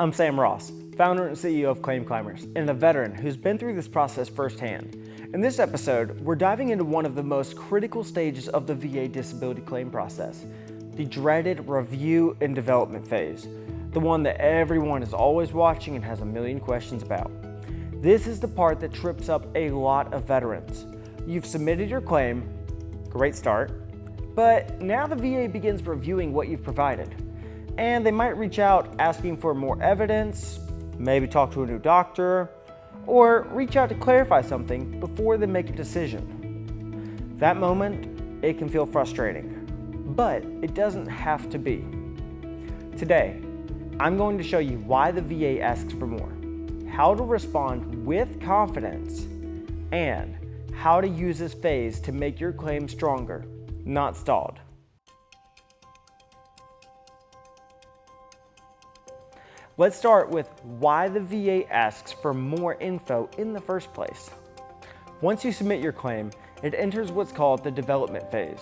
I'm Sam Ross, founder and CEO of Claim Climbers, and a veteran who's been through this process firsthand. In this episode, we're diving into one of the most critical stages of the VA disability claim process, the dreaded review and development phase, the one that everyone is always watching and has a million questions about. This is the part that trips up a lot of veterans. You've submitted your claim, great start, but now the VA begins reviewing what you've provided. And they might reach out asking for more evidence, maybe talk to a new doctor, or reach out to clarify something before they make a decision. That moment, it can feel frustrating, but it doesn't have to be. Today, I'm going to show you why the VA asks for more, how to respond with confidence, and how to use this phase to make your claim stronger, not stalled. Let's start with why the VA asks for more info in the first place. Once you submit your claim, it enters what's called the development phase.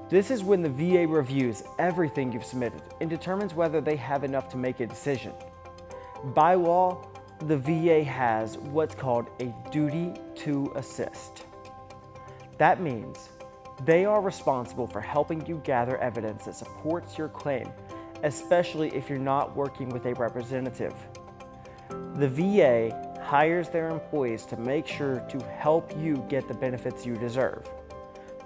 This is when the VA reviews everything you've submitted and determines whether they have enough to make a decision. By law, the VA has what's called a duty to assist. That means they are responsible for helping you gather evidence that supports your claim, especially if you're not working with a representative. The VA hires their employees to make sure to help you get the benefits you deserve.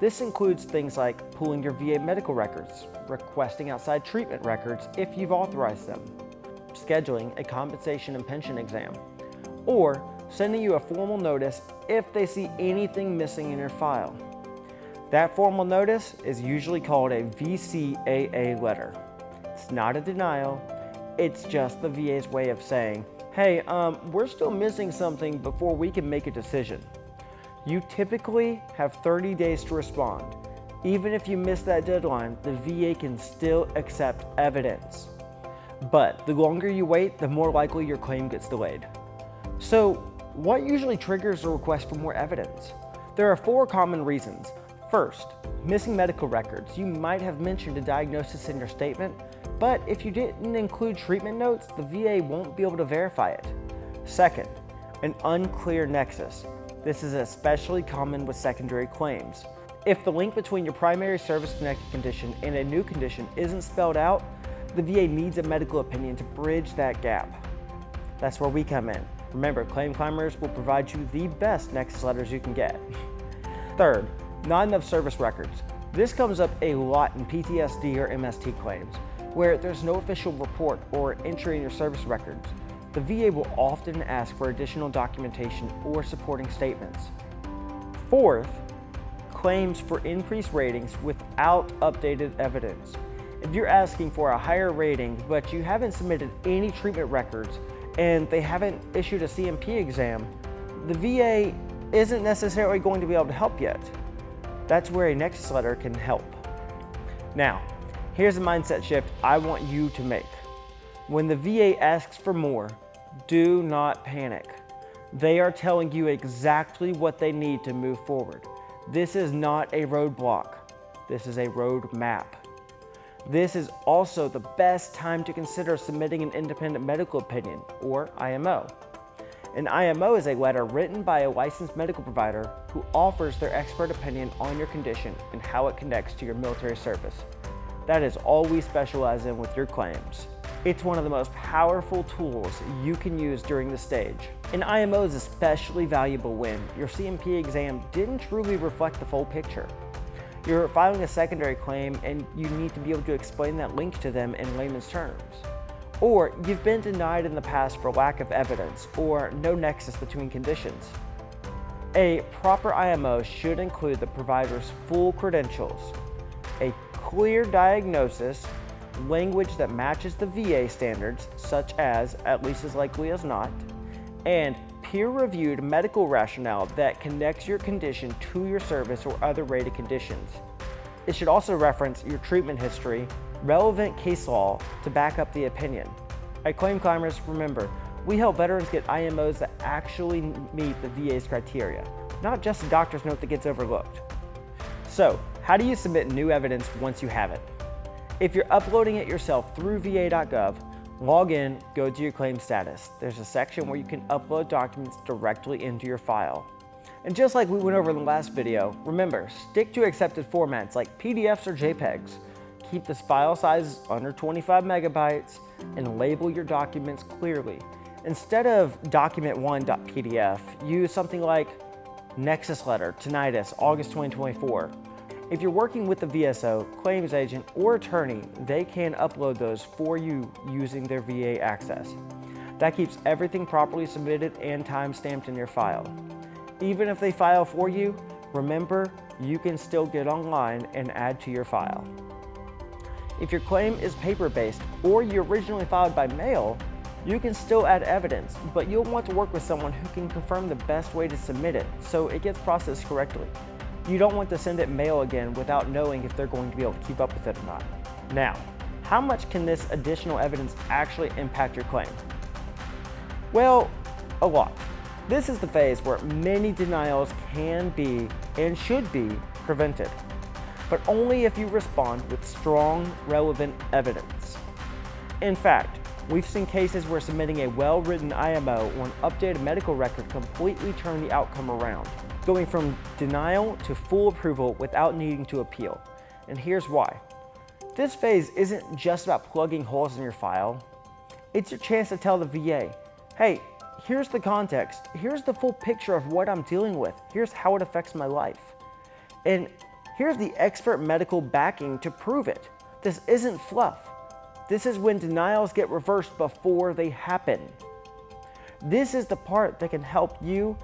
This includes things like pulling your VA medical records, requesting outside treatment records if you've authorized them, scheduling a compensation and pension exam, or sending you a formal notice if they see anything missing in your file. That formal notice is usually called a VCAA letter. It's not a denial, it's just the VA's way of saying, hey, we're still missing something before we can make a decision. You typically have 30 days to respond. Even if you miss that deadline, the VA can still accept evidence. But the longer you wait, the more likely your claim gets delayed. So, what usually triggers a request for more evidence? There are 4 common reasons. First, missing medical records. You might have mentioned a diagnosis in your statement, but if you didn't include treatment notes, the VA won't be able to verify it. Second, an unclear nexus. This is especially common with secondary claims. If the link between your primary service-connected condition and a new condition isn't spelled out, the VA needs a medical opinion to bridge that gap. That's where we come in. Remember, Claim Climbers will provide you the best nexus letters you can get. Third, not enough service records. This comes up a lot in PTSD or MST claims, where there's no official report or entry in your service records. The VA will often ask for additional documentation or supporting statements. Fourth, claims for increased ratings without updated evidence. If you're asking for a higher rating, but you haven't submitted any treatment records and they haven't issued a CMP exam, the VA isn't necessarily going to be able to help yet. That's where a nexus letter can help. Now, here's a mindset shift I want you to make. When the VA asks for more, do not panic. They are telling you exactly what they need to move forward. This is not a roadblock. This is a roadmap. This is also the best time to consider submitting an independent medical opinion, or IMO. An IMO is a letter written by a licensed medical provider who offers their expert opinion on your condition and how it connects to your military service. That is all we specialize in with your claims. It's one of the most powerful tools you can use during this stage. An IMO is especially valuable when your CMP exam didn't truly reflect the full picture. You're filing a secondary claim and you need to be able to explain that link to them in layman's terms. Or you've been denied in the past for lack of evidence or no nexus between conditions. A proper IMO should include the provider's full credentials, a clear diagnosis, language that matches the VA standards, such as at least as likely as not, and peer-reviewed medical rationale that connects your condition to your service or other rated conditions. It should also reference your treatment history, relevant case law to back up the opinion. At Claim Climbers, remember, we help veterans get IMOs that actually meet the VA's criteria, not just a doctor's note that gets overlooked. So, how do you submit new evidence once you have it? If you're uploading it yourself through va.gov, Log in, go to your claim status. There's a section where you can upload documents directly into your file. And just like we went over in the last video, remember, stick to accepted formats like PDFs or JPEGs. Keep this file size under 25 megabytes and label your documents clearly. Instead of document1.pdf, use something like Nexus letter, tinnitus, August 2024. If you're working with the VSO, claims agent, or attorney, they can upload those for you using their VA access. That keeps everything properly submitted and time-stamped in your file. Even if they file for you, remember, you can still get online and add to your file. If your claim is paper-based or you originally filed by mail, you can still add evidence, but you'll want to work with someone who can confirm the best way to submit it so it gets processed correctly. You don't want to send it mail again without knowing if they're going to be able to keep up with it or not. Now, how much can this additional evidence actually impact your claim? Well, a lot. This is the phase where many denials can be and should be prevented, but only if you respond with strong, relevant evidence. In fact, we've seen cases where submitting a well-written IMO or an updated medical record completely turned the outcome around, going from denial to full approval without needing to appeal. And here's why. This phase isn't just about plugging holes in your file. It's your chance to tell the VA, hey, here's the context, here's the full picture of what I'm dealing with, here's how it affects my life. And here's the expert medical backing to prove it. This isn't fluff. This is when denials get reversed before they happen. This is the part that can help you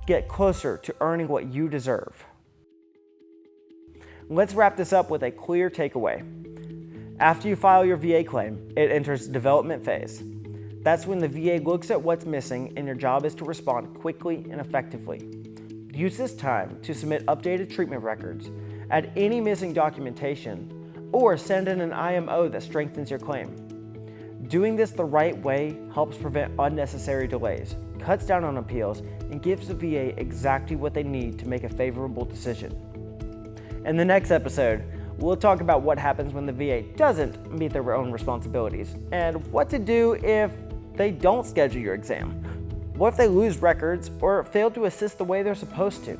get closer to earning what you deserve. Let's wrap this up with a clear takeaway. After you file your VA claim, it enters development phase. That's when the VA looks at what's missing and your job is to respond quickly and effectively. Use this time to submit updated treatment records, add any missing documentation, or send in an IMO that strengthens your claim. Doing this the right way helps prevent unnecessary delays, cuts down on appeals, and gives the VA exactly what they need to make a favorable decision. In the next episode, we'll talk about what happens when the VA doesn't meet their own responsibilities and what to do if they don't schedule your exam. What if they lose records or fail to assist the way they're supposed to?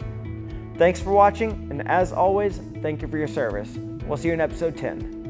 Thanks for watching, and as always, thank you for your service. We'll see you in episode 10.